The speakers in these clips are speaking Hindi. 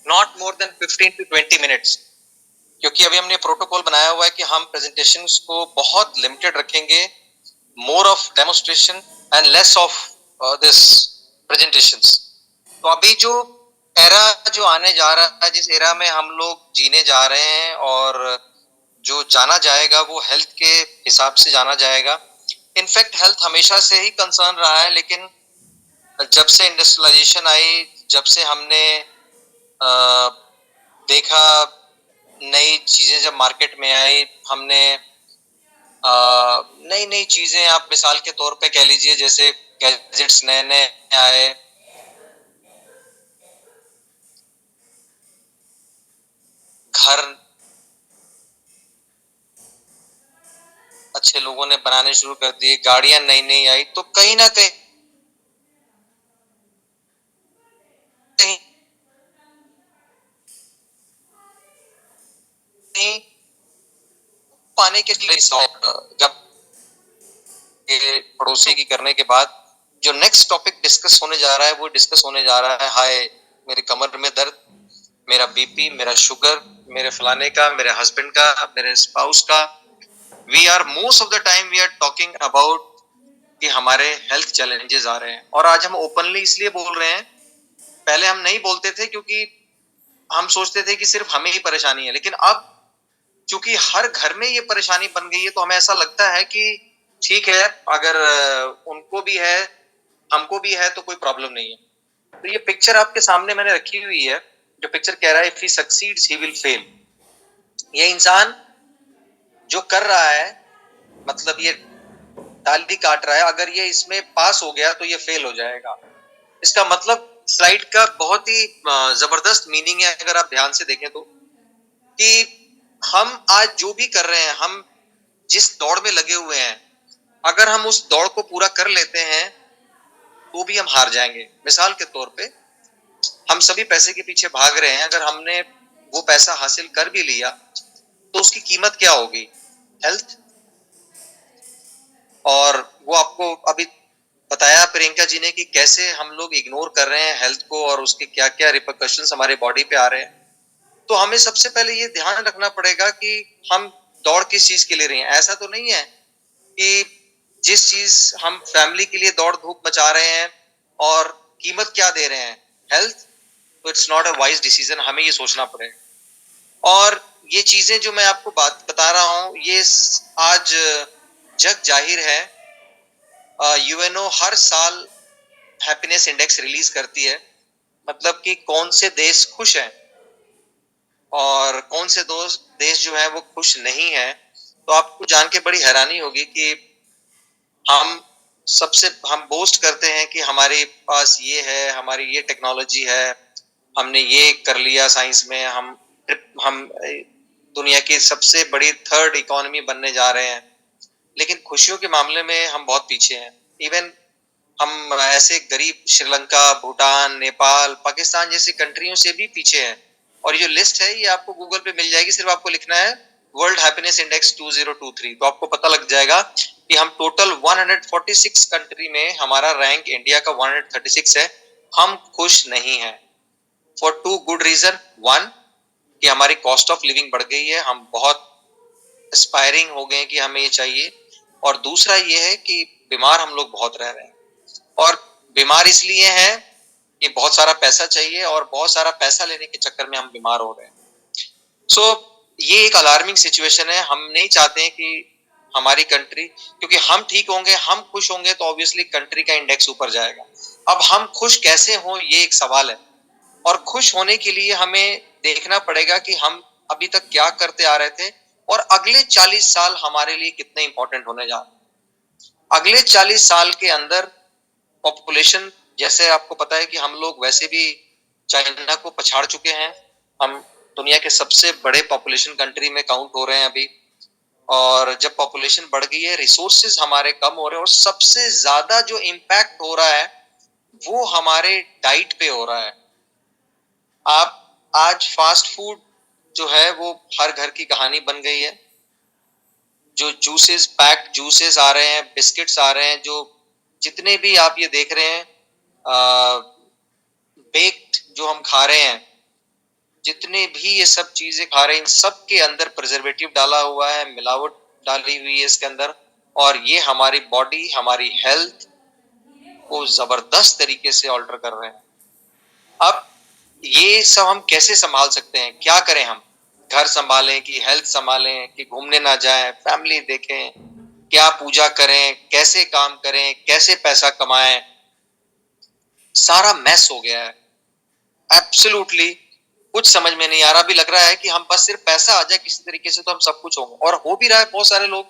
Not more than 15 to 20 minutes, क्योंकि अभी हमने प्रोटोकॉल बनाया हुआ है कि हम प्रेजेंटेशंस को बहुत लिमिटेड रखेंगे, more of demonstration and less of this presentations. तो अभी जो एरा जो आने जा रहा है, जिस एरा में हम लोग जीने जा रहे हैं और जो जाना जाएगा वो हेल्थ के हिसाब से जाना जाएगा। इनफैक्ट हेल्थ हमेशा से ही कंसर्न रहा है, लेकिन जब से इंडस्ट्रियलाइजेशन आई, जब से हमने देखा, नई चीजें जब मार्केट में आई, हमने नई नई चीजें, आप मिसाल के तौर पे कह लीजिए जैसे गैजेट्स नए नए आए, घर अच्छे लोगों ने बनाने शुरू कर दिए, गाड़ियां नई नई आई, तो कहीं ना कहीं पाने के लिए जब पड़ोसी की करने के बाद जो नेक्स्ट टॉपिक डिस्कस होने जा रहा है वो डिस्कस होने जा रहा है, हाय मेरी कमर में दर्द, मेरा बीपी, मेरा शुगर, मेरे फलाने का, मेरे हस्बैंड का, मेरे स्पाउस का। We are most of the time we are talking about कि हमारे हेल्थ चैलेंजेस आ रहे हैं, और आज हम ओपनली इसलिए बोल रहे हैं। पहले हम नहीं बोलते थे क्योंकि हम सोचते थे कि सिर्फ हमें ही परेशानी है, लेकिन अब चूंकि हर घर में ये परेशानी बन गई है तो हमें ऐसा लगता है कि ठीक है, अगर उनको भी है, हमको भी है, तो कोई प्रॉब्लम नहीं है। तो ये पिक्चर आपके सामने मैंने रखी हुई है, जो पिक्चर कह रहा है if he succeeds he will fail. ये इंसान जो कर रहा है, मतलब ये डाली काट रहा है, अगर ये इसमें पास हो गया तो ये फेल हो जाएगा। इसका मतलब स्लाइड का बहुत ही जबरदस्त मीनिंग है, अगर आप ध्यान से देखें तो, कि हम आज जो भी कर रहे हैं, हम जिस दौड़ में लगे हुए हैं, अगर हम उस दौड़ को पूरा कर लेते हैं तो भी हम हार जाएंगे। मिसाल के तौर पे हम सभी पैसे के पीछे भाग रहे हैं, अगर हमने वो पैसा हासिल कर भी लिया तो उसकी कीमत क्या होगी? हेल्थ। और वो आपको अभी बताया प्रियंका जी ने कि कैसे हम लोग इग्नोर कर रहे हैं हेल्थ को और उसके क्या क्या रिपरकशंस हमारे बॉडी पे आ रहे हैं। तो हमें सबसे पहले ये ध्यान रखना पड़ेगा कि हम दौड़ किस चीज के लिए रहे हैं। ऐसा तो नहीं है कि जिस चीज हम फैमिली के लिए दौड़ धूप मचा रहे हैं और कीमत क्या दे रहे हैं, हेल्थ, तो it's not a wise decision. हमें ये सोचना पड़ेगा। और ये चीजें जो मैं आपको बात बता रहा हूँ, ये आज जग जाहिर है। यूएनओ हर साल हैप्पीनेस इंडेक्स रिलीज करती है, मतलब कि कौन से देश खुश हैं और कौन से देश जो है वो खुश नहीं है। तो आपको जान के बड़ी हैरानी होगी कि हम बोस्ट करते हैं कि हमारे पास ये है, हमारी ये टेक्नोलॉजी है, हमने ये कर लिया साइंस में, हम दुनिया की सबसे बड़ी थर्ड इकोनॉमी बनने जा रहे हैं, लेकिन खुशियों के मामले में हम बहुत पीछे हैं। इवन हम ऐसे गरीब श्रीलंका, भूटान, नेपाल, पाकिस्तान जैसी कंट्रियों से भी पीछे हैं। और ये जो लिस्ट है ये आपको गूगल पे मिल जाएगी, सिर्फ आपको लिखना है वर्ल्ड हैप्पीनेस इंडेक्स 2023, तो आपको पता लग जाएगा कि हम टोटल 146 कंट्री में हमारा रैंक इंडिया का 136 है। हम खुश नहीं हैं for two good reason. One, कि हमारी कॉस्ट ऑफ लिविंग बढ़ गई है, हम बहुत एस्पायरिंग हो गए कि हमें ये चाहिए। और दूसरा ये है कि बीमार हम लोग बहुत रह रहे हैं, और बीमार इसलिए हैं कि बहुत सारा पैसा चाहिए और बहुत सारा पैसा लेने के चक्कर में हम बीमार हो रहे हैं। सो ये एक अलार्मिंग सिचुएशन है। हम नहीं चाहते हैं कि हमारी कंट्री, क्योंकि हम ठीक होंगे, हम खुश होंगे, तो ऑब्वियसली कंट्री का इंडेक्स ऊपर जाएगा। अब हम खुश कैसे हों, ये एक सवाल है। और खुश होने के लिए हमें देखना पड़ेगा कि हम अभी तक क्या करते आ रहे थे और अगले 40 साल हमारे लिए कितने इंपॉर्टेंट होने जा रहे हैं। अगले 40 साल के अंदर पॉपुलेशन, जैसे आपको पता है कि हम लोग वैसे भी चाइना को पछाड़ चुके हैं, हम दुनिया के सबसे बड़े पॉपुलेशन कंट्री में काउंट हो रहे हैं अभी। और जब पॉपुलेशन बढ़ गई है, रिसोर्सेज हमारे कम हो रहे हैं, और सबसे ज्यादा जो इम्पैक्ट हो रहा है वो हमारे डाइट पे हो रहा है। आप आज फास्ट फूड जो है वो हर घर की कहानी बन गई है। जो जूसेस, पैक्ड जूसेस आ रहे हैं, बिस्किट्स आ रहे हैं, जो जितने भी आप ये देख रहे हैं बेक्ड जो हम खा रहे हैं, जितने भी ये सब चीजें खा रहे हैं, इन सब के अंदर प्रिजर्वेटिव डाला हुआ है, मिलावट डाली हुई है इसके अंदर, और ये हमारी बॉडी, हमारी हेल्थ को जबरदस्त तरीके से ऑल्टर कर रहे हैं। अब ये सब हम कैसे संभाल सकते हैं? क्या करें हम? घर संभालें कि हेल्थ संभालें कि घूमने ना जाएं, फैमिली देखें, क्या पूजा करें, कैसे काम करें, कैसे पैसा कमाएं? सारा मैस हो गया है। एब्सोल्युटली कुछ समझ में नहीं आ रहा। भी लग रहा है कि हम बस सिर्फ पैसा आ जाए किसी तरीके से तो हम सब कुछ होंगे, और हो भी रहा है। बहुत सारे लोग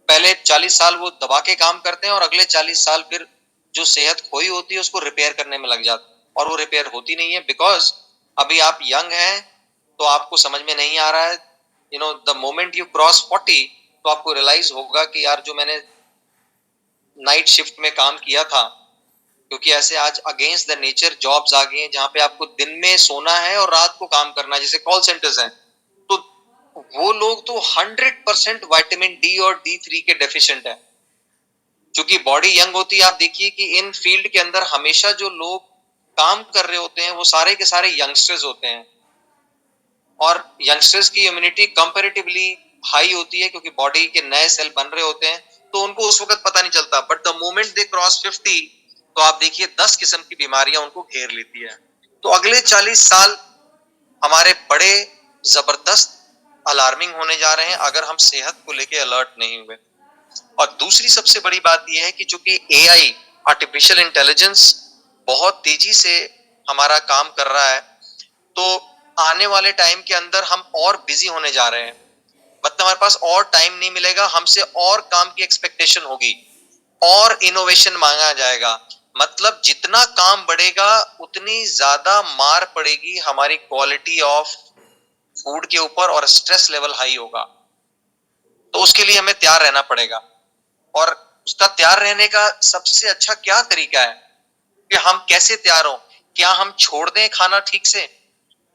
पहले 40 साल वो दबा के काम करते हैं और अगले 40 साल फिर जो सेहत खोई होती है उसको रिपेयर करने में लग जाते हैं, और वो रिपेयर होती नहीं है बिकॉज अभी आप यंग हैं तो आपको समझ में नहीं आ रहा है। द मोमेंट यू क्रॉस 40 तो आपको रियलाइज होगा कि यार जो मैंने नाइट शिफ्ट में काम किया था, क्योंकि ऐसे आज अगेंस्ट द नेचर जॉब्स आ गई हैं जहां पे आपको दिन में सोना है और रात को काम करना है, जैसे कॉल सेंटर्स हैं। तो वो लोग तो 100% विटामिन डी और D3 के डेफिशिएंट है। क्योंकि बॉडी यंग होती है, आप देखिए कि इन फील्ड के अंदर हमेशा जो लोग काम कर रहे होते हैं वो सारे के सारे यंगस्टर्स होते हैं, और यंगस्टर्स की इम्यूनिटी कंपैरेटिवली हाई होती है क्योंकि बॉडी के नए सेल बन रहे होते हैं, तो उनको उस वक्त पता नहीं चलता। But the moment they cross 50 तो आप देखिए 10 किस्म की बीमारियां उनको घेर लेती है। तो अगले 40 साल हमारे बड़े जबरदस्त अलार्मिंग होने जा रहे हैं अगर हम सेहत को लेके अलर्ट नहीं हुए। और दूसरी सबसे बड़ी बात यह है कि चूंकि एआई, आर्टिफिशियल इंटेलिजेंस बहुत तेजी से हमारा काम कर रहा है, तो आने वाले टाइम के अंदर हम और बिजी होने जा रहे हैं। मतलब हमारे पास और टाइम नहीं मिलेगा, हमसे और काम की एक्सपेक्टेशन होगी, और इनोवेशन मांगा जाएगा। मतलब जितना काम बढ़ेगा उतनी ज्यादा मार पड़ेगी हमारी क्वालिटी ऑफ फूड के ऊपर, और स्ट्रेस लेवल हाई होगा। तो उसके लिए हमें तैयार रहना पड़ेगा। और उसका तैयार रहने का सबसे अच्छा क्या तरीका है कि हम कैसे तैयार हो? क्या हम छोड़ दें खाना ठीक से?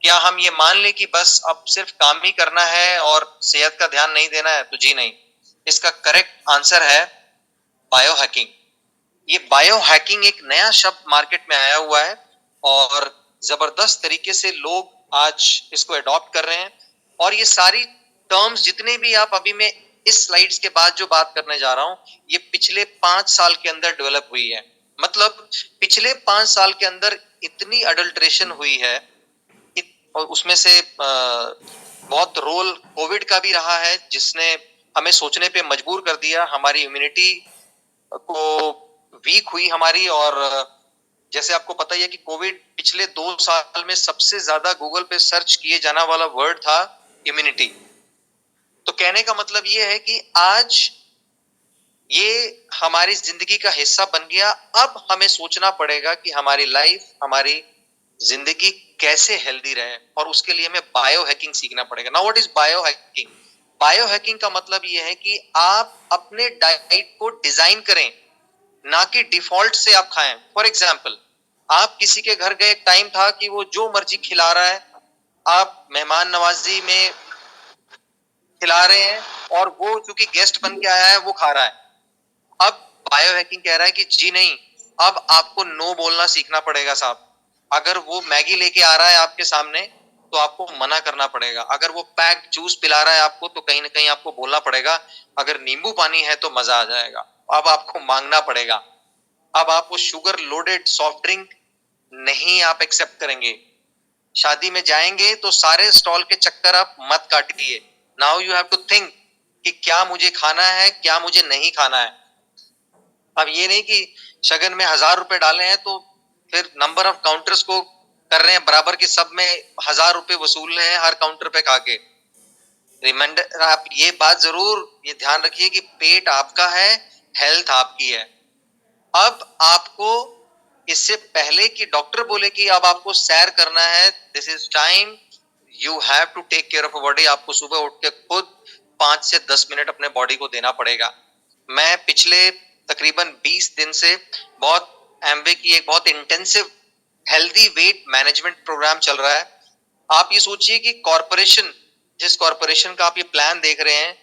क्या हम ये मान लें कि बस अब सिर्फ काम ही करना है और सेहत का ध्यान नहीं देना है? तो जी नहीं। इसका करेक्ट आंसर है बायो हैकिंग। ये बायो हैकिंग एक नया शब्द मार्केट में आया हुआ है, और जबरदस्त तरीके से लोग आज इसको अडॉप्ट कर रहे हैं। और ये सारी टर्म्स जितने भी आप अभी मैं इस स्लाइड्स के बाद जो बात करने जा रहा हूं, ये पिछले 5 साल के अंदर डेवलप हुई है। मतलब पिछले 5 साल के अंदर इतनी अडल्ट्रेशन हुई है, और उसमें से बहुत रोल कोविड का भी रहा है जिसने हमें सोचने पे मजबूर कर दिया। हमारी इम्यूनिटी को वीक हुई हमारी, और जैसे आपको पता ही है कि कोविड पिछले 2 साल में सबसे ज्यादा गूगल पे सर्च किए जाने वाला वर्ड था इम्यूनिटी। तो कहने का मतलब ये है कि आज ये हमारी जिंदगी का हिस्सा बन गया। अब हमें सोचना पड़ेगा कि हमारी लाइफ, हमारी जिंदगी कैसे हेल्दी रहे, और उसके लिए हमें बायो हैकिंग सीखना पड़ेगा। Now what is bio hacking? Bio hacking का मतलब ये है कि आप अपने डाइट को डिजाइन करें, ना कि डिफॉल्ट से आप खाएं। फॉर एग्जाम्पल, आप किसी के घर गए, टाइम था कि वो जो मर्जी खिला रहा है, आप मेहमान नवाजी में खिला रहे हैं, और वो चूंकि गेस्ट बन के आया है वो खा रहा है। अब बायो हैकिंग कह रहा है कि जी नहीं, अब आपको नो बोलना सीखना पड़ेगा साहब। अगर वो मैगी लेके आ रहा है आपके सामने तो आपको मना करना पड़ेगा। अगर वो पैक जूस पिला रहा है आपको तो कहीं ना कहीं आपको बोलना पड़ेगा। अगर नींबू पानी है तो मजा आ जाएगा, अब आपको मांगना पड़ेगा। अब आप वो शुगर लोडेड सॉफ्ट ड्रिंक नहीं आप एक्सेप्ट करेंगे। शादी में जाएंगे तो सारे स्टॉल के चक्कर आप मत काटिए। Now you have to think कि क्या मुझे खाना है, क्या मुझे नहीं खाना है। अब ये नहीं कि शगन में 1000 रुपए डाले हैं तो फिर नंबर ऑफ काउंटर्स को कर रहे हैं बराबर के, सब में 1000 रुपए वसूल रहे हैं हर काउंटर पे खा के। रिमाइंडर, आप ये बात जरूर ये ध्यान रखिए कि पेट आपका है, हेल्थ आपकी है। अब आपको इससे पहले कि डॉक्टर बोले कि अब आपको सैर करना है, this is time you have to take care of body. आपको सुबह उठ के खुद 5 से 10 मिनट अपने बॉडी को देना पड़ेगा। मैं पिछले तकरीबन 20 दिन से बहुत एमवे की एक बहुत intensive healthy weight management program चल रहा है। आप ये सोचिए कि कॉरपोरेशन, जिस कॉरपोरेशन का आप ये प्लान देख रहे हैं,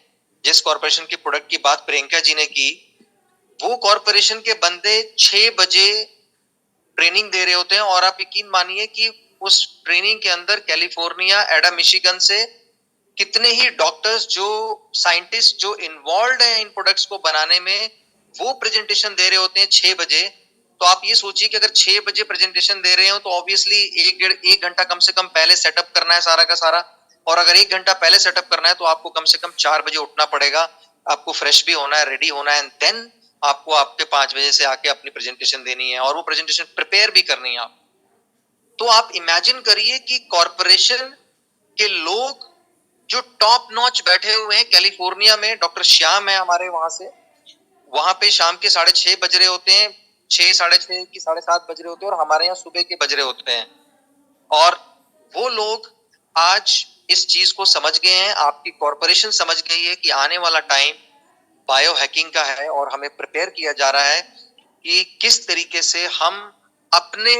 जिस कॉरपोरेशन के प्रोडक्ट की बात प्रियंका जी ने की, वो कॉरपोरेशन के बंदे 6 बजे ट्रेनिंग दे रहे होते हैं और आप यकीन मानिए कि उस ट्रेनिंग के अंदर कैलिफोर्निया, एडा मिशिगन से कितने ही डॉक्टर्स जो साइंटिस्ट जो इन्वॉल्व हैं इन प्रोडक्ट्स को बनाने में, वो प्रेजेंटेशन दे रहे होते हैं 6 बजे। तो आप ये सोचिए कि अगर 6 बजे प्रेजेंटेशन दे रहे हो तो ऑब्वियसली एक घंटा कम से कम पहले सेटअप करना है सारा का सारा, और अगर 1 घंटा पहले सेटअप करना है तो आपको कम से कम 4 बजे उठना पड़ेगा, आपको फ्रेश भी होना है, रेडी होना है, एंड देन आपको आपके 5 बजे से आके अपनी प्रेजेंटेशन देनी है और वो प्रेजेंटेशन प्रिपेयर भी करनी है आप। तो आप इमेजिन करिए कि कॉरपोरेशन के लोग जो टॉप नॉच बैठे हुए हैं कैलिफोर्निया में, डॉक्टर श्याम है हमारे वहां से, वहां पे शाम के 6:30 बज रहे होते हैं, 6, 6:30 की 7:30 बज रहे होते हैं, और हमारे यहाँ सुबह के बज रहे होते हैं। और वो लोग आज इस चीज को समझ गए हैं, आपकी कॉरपोरेशन समझ गई है कि आने वाला टाइम बायो हैकिंग का है और हमें प्रिपेयर किया जा रहा है कि किस तरीके से हम अपने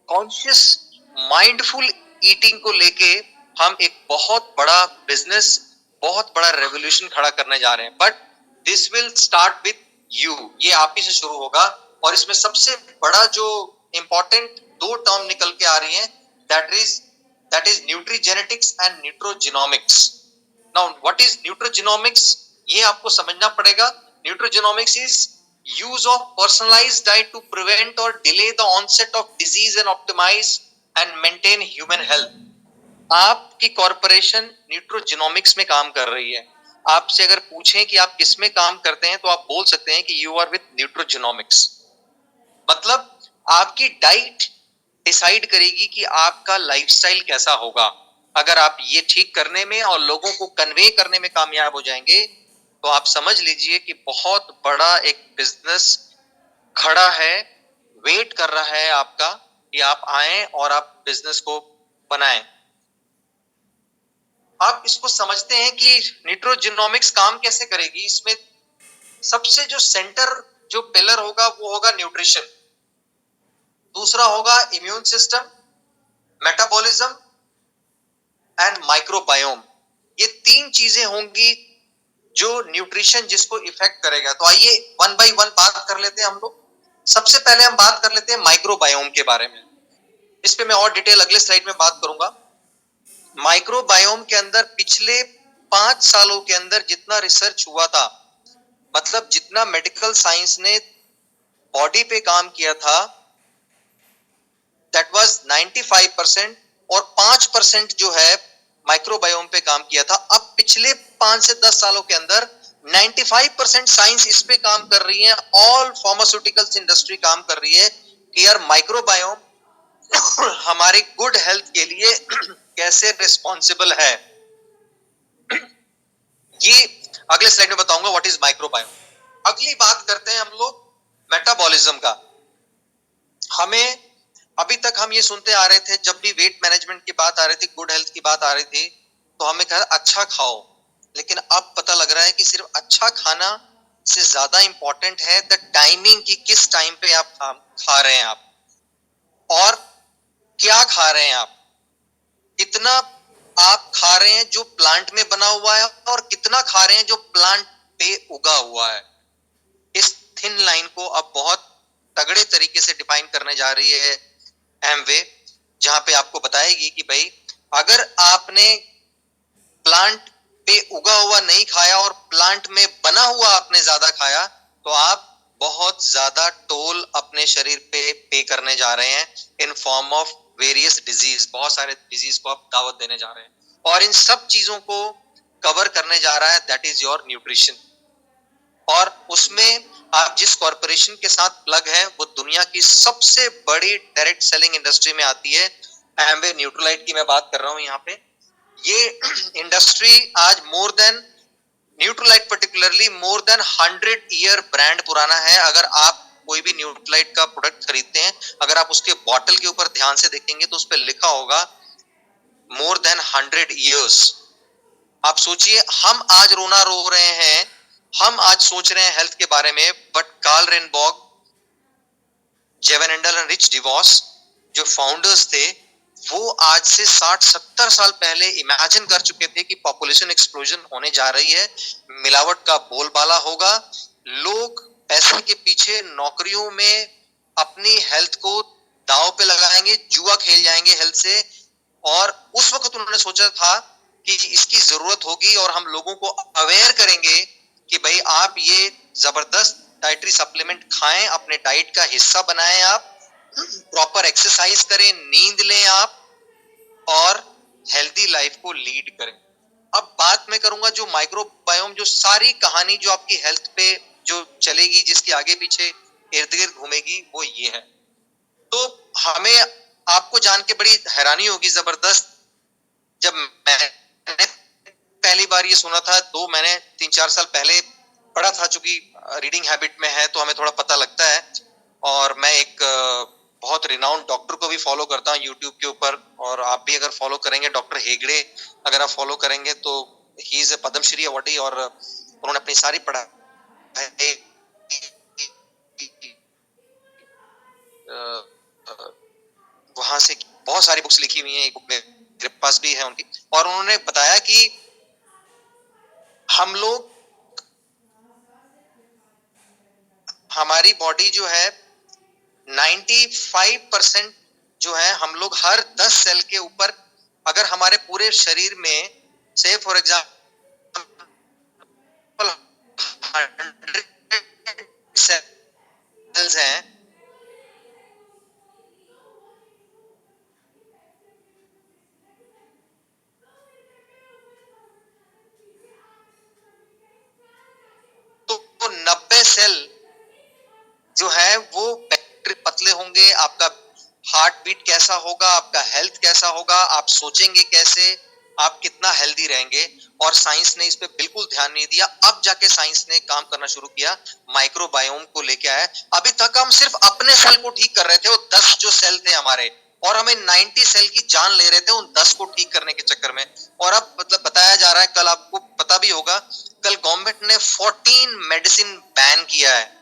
कॉन्शियस माइंडफुल ईटिंग को लेके हम एक बहुत बड़ा बिजनेस, बहुत बड़ा रेवोल्यूशन खड़ा करने जा रहे हैं। But this will start with you, ये आप ही से शुरू होगा। और इसमें सबसे बड़ा जो इंपॉर्टेंट 2 टर्म निकल के आ रही है, that is nutrigenetics and nutrigenomics. Now what is nutrigenomics, ये आपको समझना पड़ेगा। Nutrigenomics is use of personalized diet to prevent or delay the onset of disease and optimize and maintain human health। आपकी कॉरपोरेशन न्यूट्रोजिनोमिक्स में काम कर रही है। आपसे अगर पूछें कि आप किस में काम करते हैं तो आप बोल सकते हैं कि यू आर विथ न्यूट्रोजिनोमिक्स। मतलब आपकी डाइट डिसाइड करेगी कि आपका लाइफस्टाइल कैसा होगा। अगर आप ये ठीक करने में और लोगों को कन्वे करने में कामयाब हो जाएंगे तो आप समझ लीजिए कि बहुत बड़ा एक बिजनेस खड़ा है, वेट कर रहा है आपका, कि आप आए और आप बिजनेस को बनाएं। आप इसको समझते हैं कि न्यूट्रोजिनोमिक्स काम कैसे करेगी। इसमें सबसे जो सेंटर जो पिलर होगा वो होगा न्यूट्रिशन, दूसरा होगा immune system, metabolism and microbiome. ये 3 चीजें होंगी जो न्यूट्रिशन जिसको इफेक्ट करेगा। तो आइए वन बाय वन बात कर लेते हैं हम लोग। सबसे पहले हम बात कर लेते हैं माइक्रोबायोम के बारे में। इस पे मैं और डिटेल अगले स्लाइड में बात करूंगा। माइक्रोबायोम के अंदर पिछले 5 सालों के अंदर जितना रिसर्च हुआ था, मतलब जितना मेडिकल साइंस ने बॉडी पे काम किया था, दैट वाज 95%, और 5% जो है माइक्रोबायोम पे काम किया था। अब पिछले 5 से 10 सालों के अंदर 95% साइंस इस पे काम कर रही है, ऑल फार्मास्यूटिकल्स इंडस्ट्री काम कर रही है कि यार माइक्रोबायोम हमारी गुड हेल्थ के लिए कैसे रिस्पॉन्सिबल है। ये अगले स्लाइड में बताऊंगा व्हाट इज माइक्रोबायोम। अगली बात करते हैं हम लोग मेटाबॉलिज्म का। हमें अभी तक हम ये सुनते आ रहे थे, जब भी वेट मैनेजमेंट की बात आ रही थी, गुड हेल्थ की बात आ रही थी, तो हमें कहा अच्छा खाओ। लेकिन अब पता लग रहा है कि सिर्फ अच्छा खाना से ज्यादा इंपॉर्टेंट है द टाइमिंग, की किस टाइम पे आप खा रहे हैं आप, और क्या खा रहे हैं आप, कितना आप खा रहे हैं जो प्लांट में बना हुआ है और कितना खा रहे हैं जो प्लांट पे उगा हुआ है। इस थिन लाइन को अब बहुत तगड़े तरीके से डिफाइन करने जा रही है एमवे, जहां पे आपको बताएगी कि भाई अगर आपने प्लांट पे उगा हुआ नहीं खाया और प्लांट में बना हुआ आपने ज्यादा खाया तो आप बहुत ज्यादा टोल अपने शरीर पे करने जा रहे हैं in form of various disease. बहुत सारे डिजीज को आप दावत देने जा रहे हैं और इन सब चीजों को कवर करने जा रहा है दैट इज योर न्यूट्रिशन। और उसमें आप जिस कॉरपोरेशन के साथ प्लग है वो दुनिया की सबसे बड़ी डायरेक्ट सेलिंग इंडस्ट्री में आती है। एमवे न्यूट्रोलाइट की मैं बात कर रहा हूं यहाँ पे। ये इंडस्ट्री आज more than Nutrilite particularly more than 100 year brand पुराना है। अगर आप कोई भी न्यूट्रोलाइट का प्रोडक्ट खरीदते हैं, अगर आप उसके बॉटल के ऊपर ध्यान से देखेंगे तो उस पर लिखा होगा मोर देन 100 ईयर्स। आप सोचिए, हम आज रोना रो रहे हैं, हम आज सोच रहे हैं हेल्थ के बारे में, but Carl Rehnborg, Jay Van Andel and Rich DeVos जो फाउंडर्स थे, वो आज से 60-70 साल पहले इमेजिन कर चुके थे कि पॉपुलेशन एक्सप्लोजन होने जा रही है, मिलावट का बोलबाला होगा, लोग पैसे के पीछे नौकरियों में अपनी हेल्थ को दांव पे लगाएंगे, जुआ खेल जाएंगे हेल्थ से। और उस वक्त उन्होंने सोचा था कि इसकी जरूरत होगी और हम लोगों को अवेयर करेंगे कि भाई आप ये जबरदस्त डाइटरी सप्लीमेंट खाएं, अपने डाइट का हिस्सा बनाएं, आप प्रॉपर एक्सरसाइज करें, नींद लें आप, और हेल्दी लाइफ को लीड करें। अब बात मैं करूंगा जो माइक्रोबायोम, जो सारी कहानी जो आपकी हेल्थ पे जो चलेगी, जिसके आगे पीछे इर्द गिर्द घूमेगी, वो ये है। तो हमें आपको जान के बड़ी हैरानी होगी जबरदस्त, जब मैंने पहली बार ये सुना था, मैंने 3-4 साल पहले पढ़ा था, चूंकि रीडिंग हैबिट में है तो हमें थोड़ा पता लगता है। और मैं एक बहुत रिनाउंड डॉक्टर को भी फॉलो करता हूँ यूट्यूब के ऊपर, और आप भी अगर फॉलो करेंगे, डॉक्टर हेगड़े अगर आप फॉलो करेंगे तो he is a Padmashri awardee, और उन्होंने अपनी सारी पढ़ाई वहां से बहुत सारी बुक्स लिखी हुई हैं, एक बुक मेरे पास भी है उनकी। और उन्होंने बताया कि हम लोग, हमारी बॉडी जो है 95% जो है, हम लोग हर 10 सेल के ऊपर, अगर हमारे पूरे शरीर में से फॉर एग्जाम्पल 100 सेल्स हैं, तो 90 सेल जो है वो पतले होंगे। आपका हार्ट बीट कैसा होगा, आपका हेल्थ कैसा होगा, आप सोचेंगे कैसे, आप कितना हेल्दी रहेंगे। और साइंस ने इस पे बिल्कुल ध्यान नहीं दिया। अब जाके साइंस ने काम करना शुरू किया, माइक्रोबायोम को लेके आया। अभी तक हम सिर्फ अपने सेल को ठीक कर रहे थे, वो 10 जो सेल थे हमारे, और हमें 90 सेल की जान ले रहे थे उन 10 को ठीक करने के चक्कर में। और अब मतलब बताया जा रहा है, कल आपको पता भी होगा, कल गवर्नमेंट ने 14 मेडिसिन बैन किया है।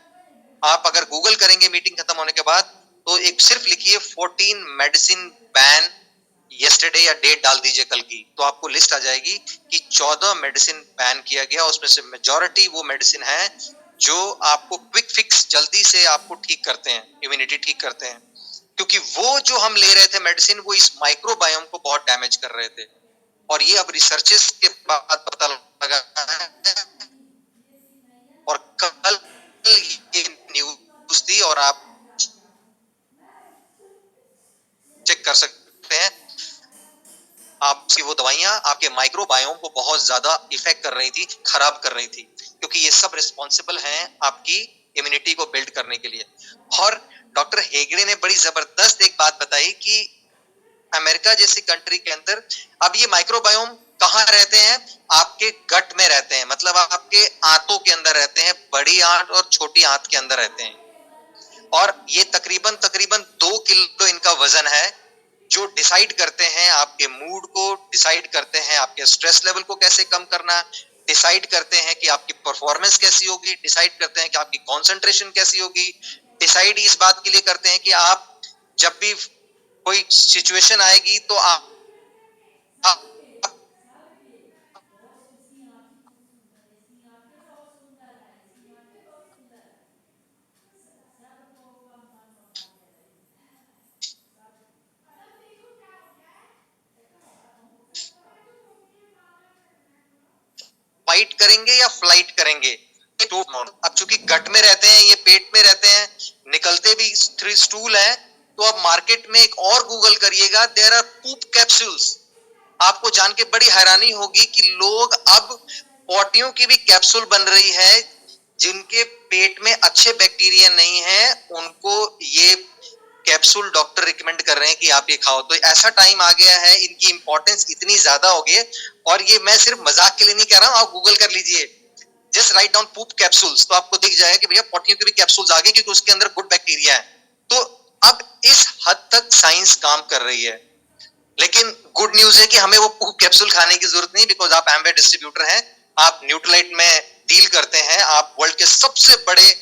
आप अगर गूगल करेंगे मीटिंग खत्म होने के बाद, तो एक सिर्फ लिखिए 14 मेडिसिन बैन यस्टरडे, या डेट डाल दीजिए कल की, तो आपको लिस्ट आ जाएगी कि 14 मेडिसिन बैन किया गया। उसमें से मेजॉरिटी वो मेडिसिन है जो आपको क्विक फिक्स, जल्दी से आपको ठीक करते हैं, इम्यूनिटी ठीक करते हैं। क्योंकि वो जो हम ले रहे थे मेडिसिन, वो इस माइक्रोबायोम को बहुत डैमेज कर रहे थे। और ये अब रिसर्चेस के बाद पता लगा है। और कल ये न्यूज थी, और आप चेक कर सकते हैं, आपकी वो दवाइयां आपके माइक्रोबायोम को बहुत ज्यादा इफेक्ट कर रही थी, खराब कर रही थी, क्योंकि ये सब रिस्पॉन्सिबल हैं आपकी इम्यूनिटी को बिल्ड करने के लिए। और डॉक्टर हेगड़े ने बड़ी जबरदस्त एक बात बताई कि अमेरिका जैसी कंट्री के अंदर अब ये माइक्रोबायोम कहाँ रहते हैं, आपके गट में रहते हैं, मतलब आपके आंतों के अंदर रहते हैं, बड़ी आंत और छोटी आंत के अंदर रहते हैं। और ये तकरीबन तकरीबन 2 किलो इनका वजन है, जो डिसाइड करते हैं आपके मूड को, डिसाइड करते हैं आपके स्ट्रेस लेवल को कैसे कम करना, डिसाइड करते हैं कि आपकी परफॉर्मेंस कैसी होगी, डिसाइड करते हैं कि आपकी कंसंट्रेशन कैसी होगी, डिसाइड इस बात के लिए करते हैं कि आप जब भी कोई सिचुएशन आएगी तो आप फाइट करेंगे या फ्लाइट करेंगे। तो अब चूंकि गट में रहते हैं, ये पेट में रहते हैं, निकलते भी थ्री स्टूल है। तो अब मार्केट में एक और गूगल करिएगा, देयर आर पूप कैप्सूल्स। आपको जान के बड़ी हैरानी होगी कि लोग अब पोटियों की भी कैप्सूल बन रही है, जिनके पेट में अच्छे बैक्टीरिया नहीं है, उनको ये कैप्सूल डॉक्टर रिकमेंड कर रहे हैं कि आप ये खाओ। तो ऐसा टाइम आ गया है, इनकी इंपॉर्टेंस इतनी ज्यादा हो गई है। और ये मैं सिर्फ मजाक के लिए नहीं कह रहा हूं, आप गूगल कर लीजिए, जस्ट राइट डाउन पूप कैप्सूल्स, तो आपको दिख जाएगा कि भैया पोटियों के भी कैप्सूल्स आ गए, क्योंकि उसके अंदर गुड बैक्टीरिया है। तो अब इस हद तक साइंस काम कर रही है। लेकिन गुड न्यूज है कि हमें वो पूप कैप्सूल खाने की जरूरत नहीं, बिकॉज आप एमवे डिस्ट्रीब्यूटर हैं, आप न्यूट्रलाइट में डील करते हैं, आप वर्ल्ड के सबसे बड़े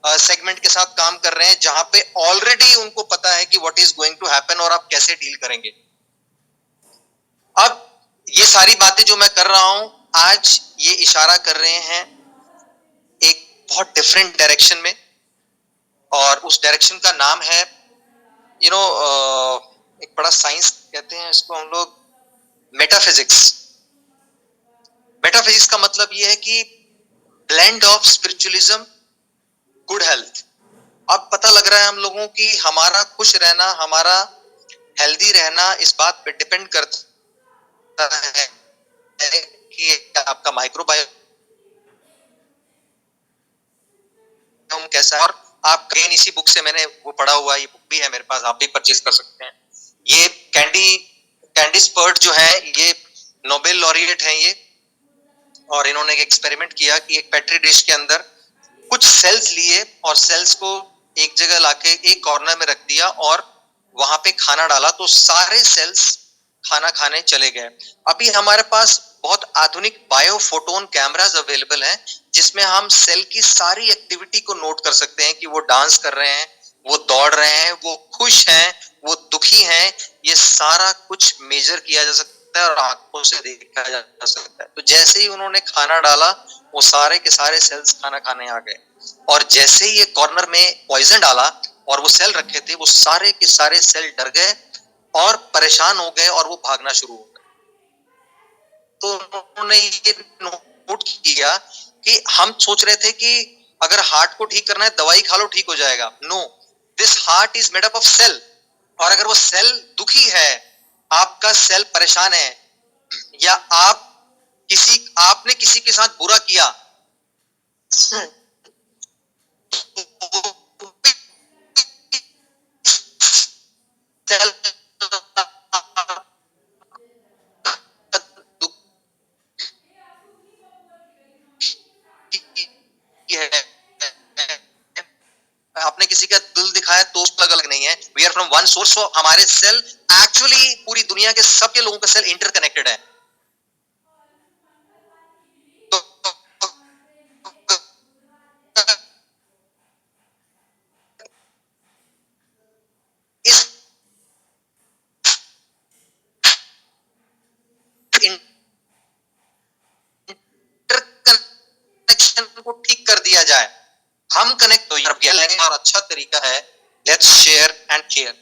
सेगमेंट के साथ काम कर रहे हैं, जहां पे ऑलरेडी उनको पता है कि what is going to happen और आप कैसे डील करेंगे। अब ये सारी बातें जो मैं कर रहा हूं आज, ये इशारा कर रहे हैं एक बहुत डिफरेंट डायरेक्शन में, और उस डायरेक्शन का नाम है एक बड़ा साइंस कहते हैं इसको हम लोग, मेटाफिजिक्स। मेटाफिजिक्स का मतलब ये है कि blend of spiritualism, good health. अब पता लग रहा है हम लोगों की हमारा खुश रहना, हमारा हेल्दी रहना इस बात पे डिपेंड करता है कि आपका माइक्रोबायोम कैसा है। और आप अगेन इसी बुक से मैंने वो पढ़ा हुआ, ये बुक भी है मेरे पास, आप भी परचेज कर सकते हैं। ये कैंडिस पर्ट जो है, ये नोबेल लॉरिएट है ये, और इन्होंने एक एक्सपेरिमेंट किया कि एक पेट्री डिश के अंदर कुछ सेल्स लिए और सेल्स को एक जगह लाके एक कॉर्नर में रख दिया और वहां पे खाना डाला, तो सारे सेल्स खाना खाने चले गए। अभी हमारे पास बहुत आधुनिक बायोफोटोन कैमरास अवेलेबल हैं, जिसमें हम सेल की सारी एक्टिविटी को नोट कर सकते हैं कि वो डांस कर रहे हैं, वो दौड़ रहे हैं, वो खुश हैं, वो दुखी हैं। ये सारा कुछ मेजर किया जा सकता है और आंखों से देखा जा सकता है। तो जैसे ही उन्होंने खाना डाला, वो सारे के सारे सेल्स खाना खाने आ गए, और जैसे ही ये कॉर्नर में पॉइजन डाला और वो सेल रखे थे, वो सारे के सारे सेल डर गए और परेशान हो गए और वो भागना शुरू हो गए। तो उन्होंने ये नोट किया कि हम सोच रहे थे कि अगर हार्ट को ठीक करना है दवाई खा लो ठीक हो जाएगा। No, this heart is made up of cell, और अगर वो सेल दुखी है, आपका सेल परेशान है, या आपने किसी के साथ बुरा किया, सेल है, आपने किसी का दिल दिखाया तो अलग अलग नहीं है। We are from one source, so हमारे सेल एक्चुअली पूरी दुनिया के सबके लोगों का सेल इंटरकनेक्टेड है। तो इस इंटरकनेक्शन को ठीक कर दिया जाए, हम कनेक्ट हो जाए। और अच्छा तरीका है, लेट्स शेयर एंड केयर।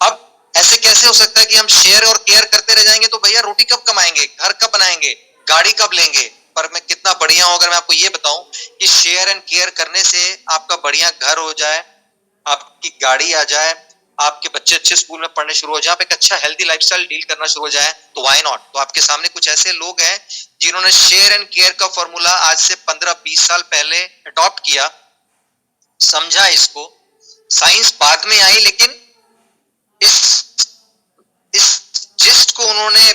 अब ऐसे कैसे हो सकता है कि हम शेयर और केयर करते रह जाएंगे? तो भैया रोटी कब कमाएंगे, घर कब बनाएंगे, गाड़ी कब लेंगे? पर मैं कितना बढ़िया हूं अगर मैं आपको ये बताऊं कि शेयर एंड केयर करने से आपका बढ़िया घर हो जाए, आपकी गाड़ी आ जाए, आपके बच्चे अच्छे स्कूल में पढ़ने शुरू हो जाए, आप एक अच्छा हेल्दी लाइफस्टाइल डील करना शुरू हो जाए, तो व्हाई नॉट। तो आपके सामने कुछ ऐसे लोग हैं जिन्होंने शेयर एंड केयर का फॉर्मूला आज से 15-20 साल पहले अडॉप्ट किया, समझा इसको। साइंस बाद में आई, लेकिन इस इस जिस्ट को उन्होंने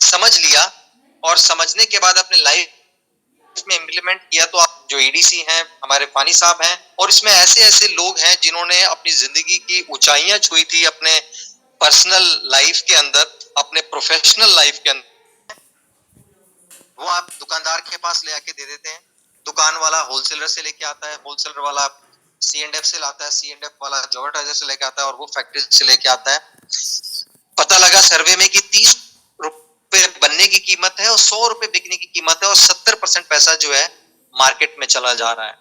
समझ लिया, और समझने के बाद अपने लाइफ में इम्प्लीमेंट किया। तो आप जो एडीसी हैं, हमारे फानी साहब हैं, और इसमें ऐसे ऐसे लोग हैं जिन्होंने अपनी जिंदगी की ऊंचाइयां छुई थी, अपने पर्सनल लाइफ के अंदर, अपने प्रोफेशनल लाइफ के अंदर। वो आप दुकानदार के पास ले आके दे देते हैं, दुकान वाला होलसेलर से लेके आता है, होलसेलर वाला C&F से लाता है, C&F वाला एडवर्टाइजर से लेके आता है, और वो फैक्ट्री से लेके आता है। पता लगा सर्वे में कि 30 रुपए बनने की कीमत है और 100 रुपए बिकने की कीमत है, और 70% पैसा जो है मार्केट में चला जा रहा है।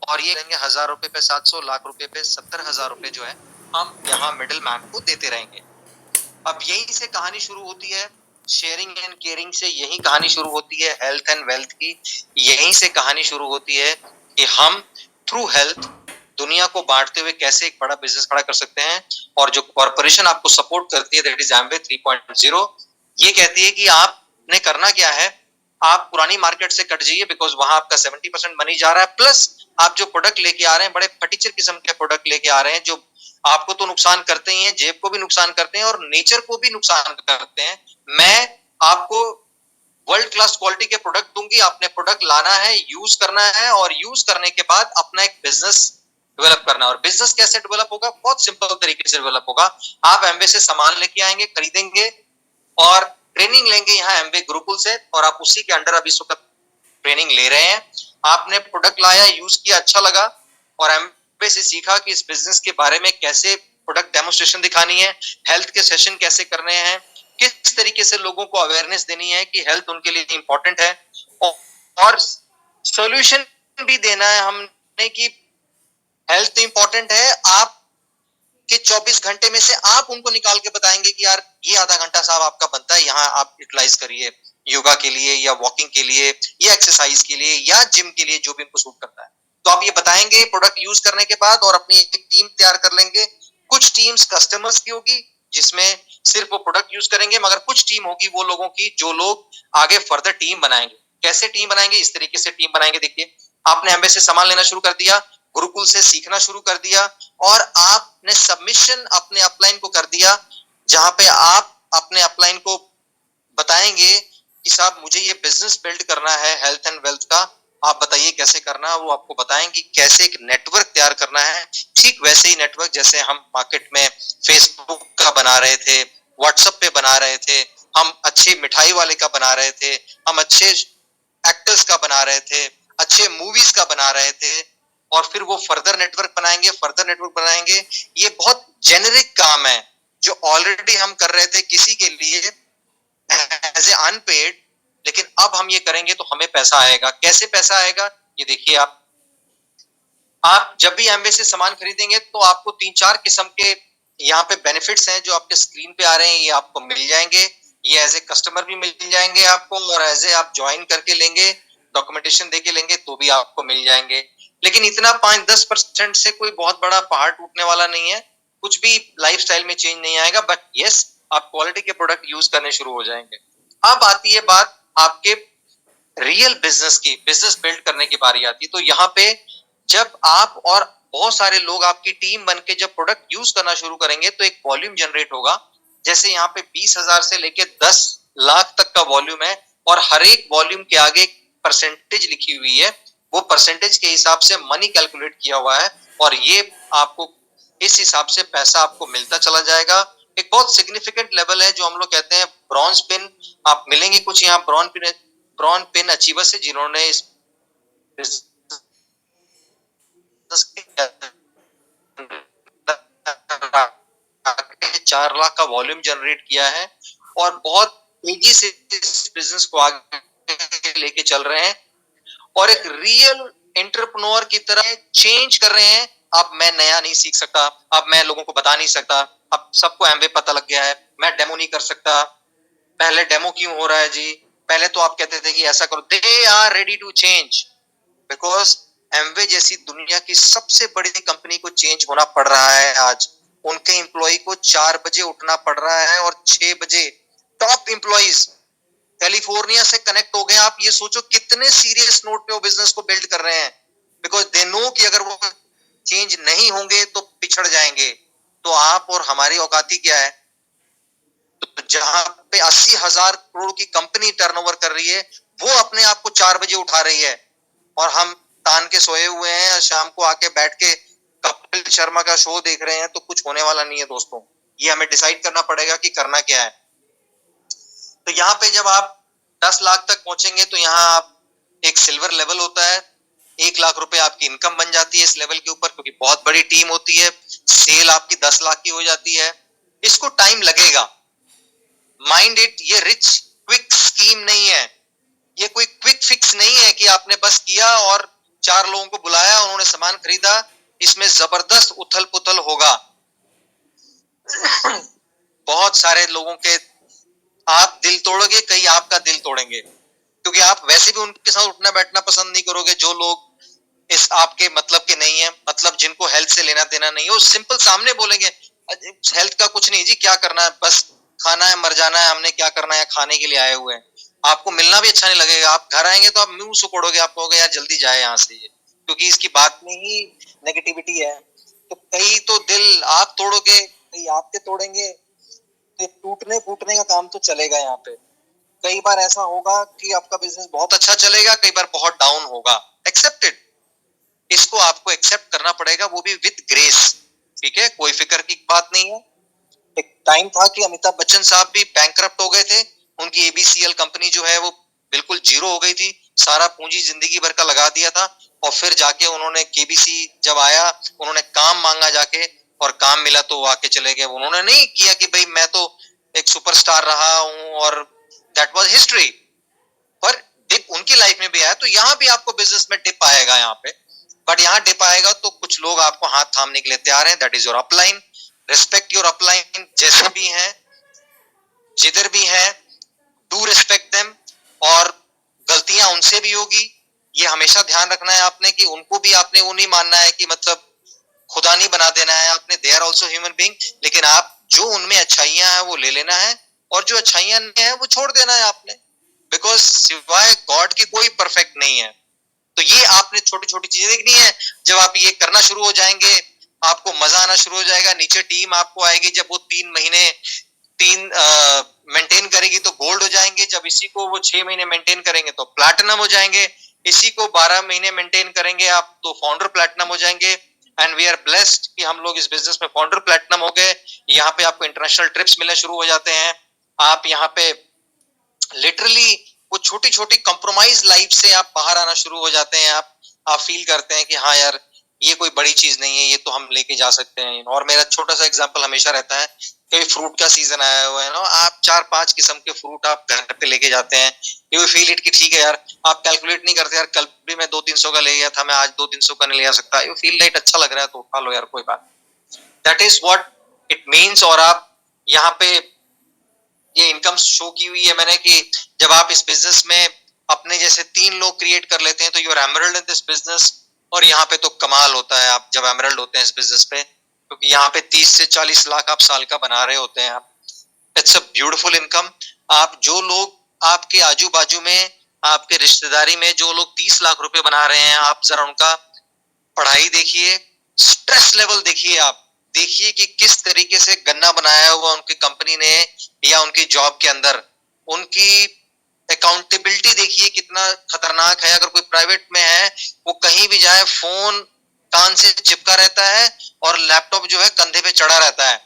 और ये रहेंगे 1000 रुपए पे, 700 लाख रुपए पे, 70,000 रुपए जो है हम यहाँ मिडिल मैन को देते रहेंगे। अब यही से कहानी शुरू होती है, शेयरिंग एंड केयरिंग से यही कहानी शुरू होती है, हेल्थ एंड वेल्थ की यहीं से कहानी शुरू होती है कि हम थ्रू हेल्थ दुनिया को बांटते हुए कैसे एक बड़ा बिजनेस खड़ा कर सकते हैं। और जो कॉर्पोरेशन आपको सपोर्ट करती है, दैट इज एमवे 3.0, ये कहती है कि आपने करना क्या है, आप पुरानी मार्केट से कट जाइए, बिकॉज वहां आपका 70% मनी जा रहा है, प्लस आप जो प्रोडक्ट लेके आ रहे हैं बड़े फटीचर किस्म के प्रोडक्ट लेके आ रहे हैं, जो आपको तो नुकसान करते ही हैं, जेब को भी नुकसान करते हैं और नेचर को भी नुकसान करते हैं। मैं आपको वर्ल्ड क्लास क्वालिटी के प्रोडक्ट दूंगी, आपने प्रोडक्ट लाना है, यूज करना है, और यूज करने के बाद अपना एक बिजनेस डेवलप करना है। और बिजनेस कैसे डेवलप होगा? बहुत सिंपल तरीके से डेवलप होगा। आप एमवे से सामान लेके आएंगे, खरीदेंगे और ट्रेनिंग लेंगे यहाँ एमवे गुरुकुल से, और आप उसी के अंडर अभी इस वक्त ट्रेनिंग ले रहे हैं। आपने प्रोडक्ट लाया, यूज किया, अच्छा लगा, और एमवे से सीखा कि इस बिजनेस के बारे में कैसे प्रोडक्ट डेमोस्ट्रेशन दिखानी है, हेल्थ के सेशन कैसे करने हैं, किस तरीके से लोगों को अवेयरनेस देनी है कि हेल्थ उनके लिए इंपॉर्टेंट है, और सॉल्यूशन भी देना है हमने कि हेल्थ इंपॉर्टेंट है, आप कि 24 घंटे में से आप उनको निकाल के बताएंगे कि यार ये आधा घंटा साहब आपका बनता है, यहाँ आप यूटिलाइज करिए योगा के लिए या वॉकिंग के लिए या एक्सरसाइज के लिए या जिम के लिए, जो भी उनको सूट करता है। तो आप ये बताएंगे प्रोडक्ट यूज करने के बाद, और अपनी एक टीम तैयार कर लेंगे। कुछ टीम्स कस्टमर्स की होगी जिसमें सिर्फ वो प्रोडक्ट यूज करेंगे, मगर कुछ टीम होगी वो लोगों की जो लोग आगे फर्दर टीम बनाएंगे। कैसे टीम बनाएंगे? इस तरीके से टीम बनाएंगे। देखिए, आपने एमबे से सामान लेना शुरू कर दिया, गुरुकुल से सीखना शुरू कर दिया, और आपने सबमिशन अपने अपलाइन को कर दिया, जहां पे आप अपने अपलाइन को बताएंगे कि साहब मुझे ये बिजनेस बिल्ड करना है हेल्थ एंड वेल्थ का, आप बताइए कैसे करना है। वो आपको बताएंगे कैसे एक नेटवर्क तैयार करना है। ठीक वैसे ही नेटवर्क जैसे हम मार्केट में फेसबुक का बना रहे थे, व्हाट्सएप पे बना रहे थे, हम अच्छे मिठाई वाले का बना रहे थे, हम अच्छे एक्टर्स का बना रहे थे, अच्छे मूवीज का बना रहे थे, और फिर वो फर्दर नेटवर्क बनाएंगे, फर्दर नेटवर्क बनाएंगे। ये बहुत जेनेरिक काम है जो ऑलरेडी हम कर रहे थे किसी के लिए एज ए अनपेड, लेकिन अब हम ये करेंगे तो हमें पैसा आएगा। कैसे पैसा आएगा? ये देखिए, आप जब भी एमवे से सामान खरीदेंगे तो आपको 3-4 किस्म के यहाँ पे बेनिफिट्स हैं जो आपके स्क्रीन पे आ रहे हैं, ये आपको मिल जाएंगे। ये एज ए कस्टमर भी मिल जाएंगे आपको, और एज ए आप ज्वाइन करके लेंगे, डॉक्यूमेंटेशन दे के लेंगे तो भी आपको मिल जाएंगे। लेकिन इतना 5-10% से कोई बहुत बड़ा पहाड़ टूटने वाला नहीं है, कुछ भी लाइफस्टाइल में चेंज नहीं आएगा। बट यस, आप क्वालिटी के प्रोडक्ट यूज करने शुरू हो जाएंगे। अब आती है बात आपके रियल बिजनेस की, बिजनेस बिल्ड करने की बारी आती है। तो यहाँ पे जब आप और बहुत सारे लोग आपकी टीम बन के जब प्रोडक्ट यूज करना शुरू करेंगे तो एक वॉल्यूम जनरेट होगा। जैसे यहाँ पे 20,000 से लेके 10 लाख तक का वॉल्यूम है, और हर एक वॉल्यूम के आगे एक परसेंटेज लिखी हुई है। वो परसेंटेज के हिसाब से मनी कैलकुलेट किया हुआ है, और ये आपको इस हिसाब से पैसा आपको मिलता चला जाएगा। एक बहुत सिग्निफिकेंट लेवल है जो हम लोग कहते हैं ब्रॉन्ज पिन। आप मिलेंगे कुछ यहाँ ब्रॉन्ज पिन अचीवर से जिन्होंने इस 4 लाख का वॉल्यूम जनरेट किया है, और बहुत तेजी से इस बिजनेस को आगे लेके चल रहे हैं, और एक रियल एंटरप्रेन्योर की तरह चेंज कर रहे हैं। अब मैं नया नहीं सीख सकता, अब मैं लोगों को बता नहीं सकता, अब सबको एमवे पता लग गया है, मैं डेमो नहीं कर सकता। पहले डेमो क्यों हो रहा है जी? पहले तो आप कहते थे कि ऐसा करो। They are ready to change, because Amway जैसी दुनिया की सबसे बड़ी कंपनी को चेंज होना पड़ रहा है आज। उनके एम्प्लॉय को 4 बजे उठना पड़ रहा है, और 6 बजे टॉप एम्प्लॉइज कैलिफोर्निया से कनेक्ट हो गए। आप ये सोचो कितने सीरियस नोट पे वो बिजनेस को बिल्ड कर रहे हैं, बिकॉज दे नो कि अगर वो चेंज नहीं होंगे तो पिछड़ जाएंगे। तो आप और हमारी औकाती क्या है? तो जहां पे 80,000 करोड़ की कंपनी टर्नओवर कर रही है, वो अपने आप को 4 बजे उठा रही है, और हम तान के सोए हुए हैं, शाम को आके बैठ के कपिल शर्मा का शो देख रहे हैं। तो कुछ होने वाला नहीं है दोस्तों। ये हमें डिसाइड करना पड़ेगा कि करना क्या है। तो यहाँ पे जब आप 10 लाख तक पहुंचेंगे तो यहाँ आप एक सिल्वर लेवल होता है, 1 लाख रुपए आपकी इनकम बन जाती है इस लेवल के ऊपर, क्योंकि बहुत बड़ी टीम होती है। सेल आपकी 10 लाख की हो जाती है। इसको टाइम लगेगा, माइंड इट। ये रिच क्विक स्कीम नहीं है, ये कोई क्विक फिक्स नहीं है कि आपने बस किया और 4 लोगों को बुलाया, उन्होंने सामान खरीदा। इसमें जबरदस्त उथल पुथल होगा। बहुत सारे लोगों के आप दिल तोड़ोगे, कई आपका दिल तोड़ेंगे, क्योंकि आप वैसे भी उनके साथ उठना बैठना पसंद नहीं करोगे जो लोग इस आपके मतलब के नहीं है, मतलब जिनको हेल्थ से लेना देना नहीं है। वो सिंपल सामने बोलेंगे हेल्थ का कुछ नहीं जी, क्या करना है, बस खाना है, मर जाना है, हमने क्या करना है, खाने के लिए आए हुए हैं। आपको मिलना भी अच्छा नहीं लगेगा। आप घर आएंगे तो आप मुंह सुकोड़ोगे, आप कहोगे यार जल्दी जाए यहाँ से, क्योंकि इसकी बात में ही नेगेटिविटी है। तो कई तो दिल आप तोड़ोगे, कई आपके तोड़ेंगे। तो टूटने फूटने का काम तो चलेगा यहाँ पे। कई बार ऐसा होगा कि आपका बिजनेस बहुत अच्छा चलेगा, कई बार बहुत डाउन होगा। एक्सेप्टेड, इसको आपको एक्सेप्ट करना पड़ेगा, वो भी विद ग्रेस। ठीक है, कोई फिक्र की बात नहीं है। एक टाइम था कि अमिताभ बच्चन साहब भी बैंकरप्ट हो गए थे, उनकी एबीसीएल कंपनी जो है वो बिल्कुल जीरो हो गई थी, सारा पूंजी जिंदगी भर का लगा दिया था, और फिर जाके उन्होंने केबीसी जब आया, उन्होंने काम मांगा जाके, और काम मिला तो वो आके चले गए। उन्होंने नहीं किया कि भाई मैं तो एक सुपरस्टार रहा हूं और दैट वाज हिस्ट्री, पर डिप उनकी लाइफ में भी आया, तो यहाँ भी आपको बिजनेस में डिप आएगा यहाँ पे। बट यहाँ डिप आएगा तो कुछ लोग आपको हाथ थामने के लिए तैयार हैं, that is your upline. Respect your upline, जैसे भी हैं, जिधर भी हैं, डू रिस्पेक्ट देम। और गलतियां उनसे भी होगी, ये हमेशा ध्यान रखना है आपने कि उनको भी आपने वो नहीं मानना है कि मतलब खुदा नहीं बना देना है आपने, they are also human being. लेकिन आप जो उनमें अच्छाइयां हैं वो ले लेना है, और जो अच्छाइयां नहीं है वो छोड़ देना है आपने, बिकॉज सिवाय गॉड की कोई परफेक्ट नहीं है। तो ये आपने छोटी छोटी चीजें देखनी है। जब आप ये करना शुरू हो जाएंगे, आपको मजा आना शुरू हो जाएगा। नीचे टीम आपको आएगी, जब वो 3 महीने तीन मेंटेन करेगी तो गोल्ड हो जाएंगे, जब इसी को वो 6 महीने मेंटेन करेंगे तो प्लैटिनम हो जाएंगे, इसी को 12 महीने मेंटेन करेंगे आप तो फाउंडर प्लैटिनम हो जाएंगे। एंड वी आर ब्लेस्ड कि हम लोग इस बिजनेस में फाउंडर प्लैटिनम हो गए। यहाँ पे आपको इंटरनेशनल ट्रिप्स मिलने शुरू हो जाते हैं। आप यहाँ पे लिटरली वो छोटी छोटी कॉम्प्रोमाइज लाइफ से आप बाहर आना शुरू हो जाते हैं। आप फील करते हैं कि हाँ यार, ये कोई बड़ी चीज नहीं है, ये तो हम लेके जा सकते हैं। और मेरा छोटा सा एग्जांपल हमेशा रहता है, कभी फ्रूट का सीजन आया हुआ है ना, आप 4-5 किस्म के फ्रूट आप घर पे लेके जाते हैं, यू फील इट कि ठीक है यार, आप कैलकुलेट नहीं करते यार, कल भी मैं 200-300 का ले गया था, मैं आज 200-300 का नहीं ले आ सकता, यू फील लाइट अच्छा लग रहा है तो उठा लो यार, कोई बात। That is what it means. और आप यहाँ पे ये इनकम शो की हुई है मैंने कि जब आप इस बिजनेस में अपने जैसे 3 लोग क्रिएट कर लेते हैं तो you are emerald in this business. और यहाँ पे तो कमाल होता है आप जब एमरल्ड होते हैं इस बिजनेस पे, क्योंकि यहाँ पे 30 से 40 लाख आप साल का बना रहे होते हैं आप। It's a beautiful income. आप जो लोग आपके आजू बाजू में, आपके रिश्तेदारी में जो लोग 30 लाख रुपए बना रहे हैं, आप जरा उनका पढ़ाई देखिए, स्ट्रेस लेवल देखिए, आप देखिए कि किस तरीके से गन्ना बनाया हुआ उनकी कंपनी ने या उनकी जॉब के अंदर, उनकी अकाउंटेबिलिटी देखिए कितना खतरनाक है। अगर कोई प्राइवेट में है, वो कहीं भी जाए फोन कान से चिपका रहता है और लैपटॉप जो है कंधे पे चढ़ा रहता है,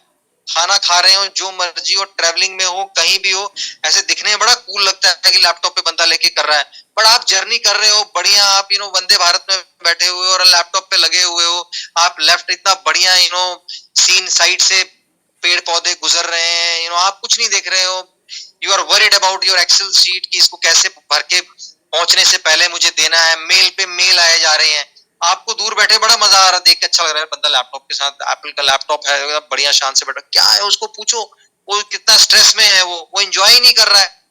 खाना खा रहे हो, जो मर्जी हो, ट्रेवलिंग में हो, कहीं भी हो, ऐसे दिखने में बड़ा कूल लगता है कि लैपटॉप पे बंदा लेके कर रहा है। बट आप जर्नी कर रहे हो बढ़िया, आप वंदे भारत में बैठे हुए हो और लैपटॉप पे लगे हुए हो, आप लेफ्ट इतना बढ़िया सीन साइड से पेड़ पौधे गुजर रहे हैं, आप कुछ नहीं देख रहे हो। You are worried about your Excel sheet कि इसको कैसे भर के पहुंचने से पहले मुझे देना है, मेल पे मेल आए जा रहे हैं। आपको दूर बैठे बड़ा मजा आ रहा है, देख के अच्छा लग रहा है, बंदा लैपटॉप के साथ, एप्पल का लैपटॉप है, बढ़िया शान से बैठा, क्या है उसको पूछो, वो कितना स्ट्रेस में है, वो एंजॉय ही नहीं कर रहा है।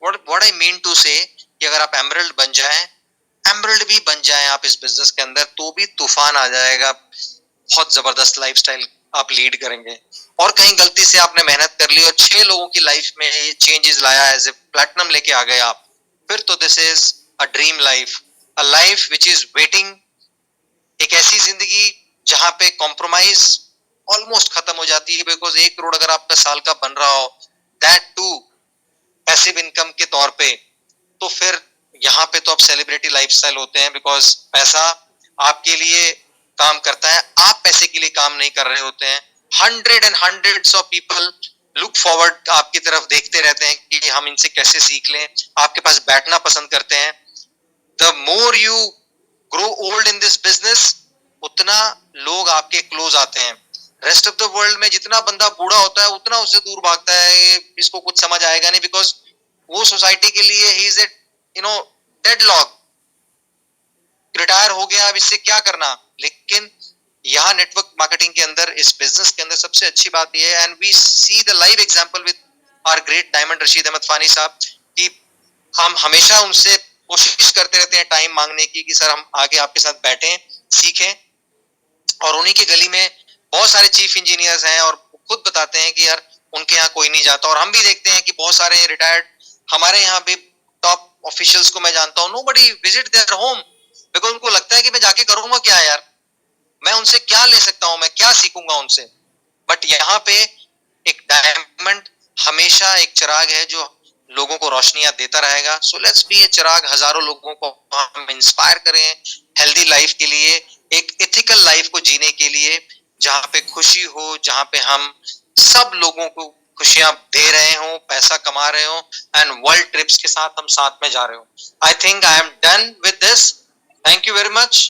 व्हाट आई मीन टू से कि अगर आप एमरल्ड बन जाएं, एमरल्ड भी बन जाएं आप इस बिजनेस के अंदर, तो भी तूफान आ जाएगा, बहुत जबरदस्त लाइफस्टाइल आप लीड करेंगे। और कहीं गलती से आपने मेहनत कर ली और 6 लोगों की लाइफ में ये चेंजेस लाया, एज ए प्लैटिनम लेके आ गए आप, फिर तो this is a dream life, a life which is waiting. एक ऐसी जिंदगी जहां पे कॉम्प्रोमाइज ऑलमोस्ट खत्म हो जाती है, बिकॉज 1 करोड़ अगर आपका साल का बन रहा हो, दैट टू पैसिव इनकम के तौर पे, तो फिर यहाँ पे तो आप सेलिब्रिटी लाइफस्टाइल होते हैं, बिकॉज पैसा आपके लिए काम करता है, आप पैसे के लिए काम नहीं कर रहे होते हैं। Hundred and hundreds of people look forward, आपकी तरफ देखते रहते हैं कि हम इनसे कैसे सीख लें, आपके पास बैठना पसंद करते हैं। The more you grow old in this business, उतना लोग आपके क्लोज आते हैं। रेस्ट ऑफ द वर्ल्ड में जितना बंदा बूढ़ा होता है उतना उससे दूर भागता है, इसको कुछ समझ आएगा नहीं, बिकॉज वो सोसाइटी के लिए he is a deadlock, retire हो गया, अब इससे क्या करना। लेकिन यहाँ नेटवर्क मार्केटिंग के अंदर, इस बिजनेस के अंदर सबसे अच्छी बात यह है, and we see the live example with our great diamond Rashid Ahmed Fani साहब, कि हम हमेशा उनसे कोशिश करते रहते हैं टाइम मांगने की कि सर हम आगे आपके साथ बैठें, सीखें। और उन्हीं की गली में बहुत सारे चीफ इंजीनियर्स हैं और खुद बताते हैं कि यार उनके यहाँ कोई नहीं जाता। और हम भी देखते हैं कि बहुत सारे रिटायर्ड हमारे यहाँ भी टॉप ऑफिशियल्स को मैं जानता हूँ, nobody visit their home, because उनको लगता है कि मैं जाके करूंगा क्या यार, मैं उनसे क्या ले सकता हूँ, मैं क्या सीखूंगा उनसे। बट यहाँ पे एक डायमंड हमेशा एक चिराग है जो लोगों को रोशनियां देता रहेगा। सो लेट्स बी ए चिराग, हजारों लोगों को हम इंस्पायर करें हेल्दी लाइफ के लिए, एक एथिकल लाइफ को जीने के लिए, जहाँ पे खुशी हो, जहाँ पे हम सब लोगों को खुशियां दे रहे हो, पैसा कमा रहे हो, एंड वर्ल्ड ट्रिप्स के साथ हम साथ में जा रहे हो। I think I am done with this, thank you very much.